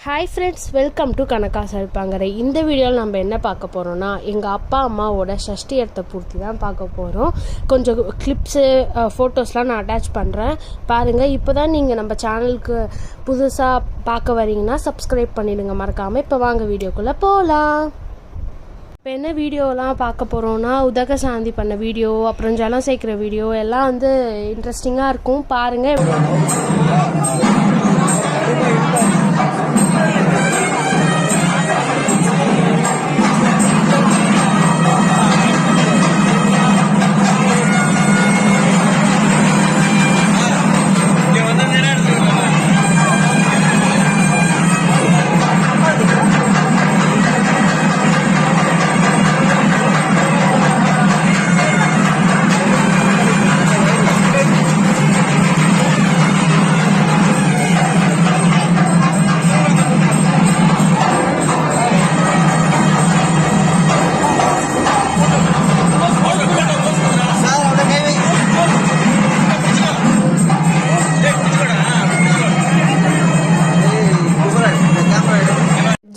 Hi friends, welcome to Kanaka சல்பாங்கரை. இந்த வீடியோவில் நம்ம என்ன பார்க்க போகிறோன்னா, எங்கள் அப்பா அம்மாவோட ஷஷ்டியர்த்த பூர்த்தி தான் பார்க்க போகிறோம். கொஞ்சம் கிளிப்ஸு ஃபோட்டோஸ்லாம் நான் அட்டாச் பண்ணுறேன் பாருங்கள். இப்போ தான் நீங்கள் நம்ம சேனலுக்கு புதுசாக பார்க்க வரீங்கன்னா சப்ஸ்கிரைப் பண்ணிவிடுங்க மறக்காமல். இப்போ வாங்க வீடியோக்குள்ளே போகலாம். இப்போ என்ன வீடியோலாம் பார்க்க போகிறோன்னா, உதக சாந்தி பண்ண வீடியோ, அப்புறம் ஜலம் சேர்க்குற வீடியோ எல்லாம் இன்ட்ரெஸ்டிங்காக இருக்கும் பாருங்கள்.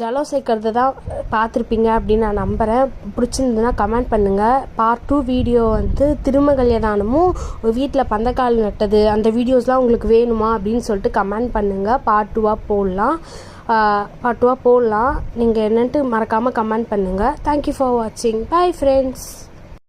ஜலம் சேர்க்கறது தான் பார்த்துருப்பீங்க அப்படின்னு நான் நம்புகிறேன். பிடிச்சிருந்ததுன்னா கமெண்ட் பண்ணுங்கள். பார்ட் 2 வீடியோ திருமகல்யாணமும் வீட்டில் பந்தக்கால் நட்டது அந்த வீடியோஸ்லாம் உங்களுக்கு வேணுமா அப்படின்னு சொல்லிட்டு கமெண்ட் பண்ணுங்கள். பார்ட் 2 போடலாம். நீங்கள் என்னன்ட்டு மறக்காமல் கமெண்ட் பண்ணுங்கள். தேங்க்யூ ஃபார் வாட்சிங். Bye friends.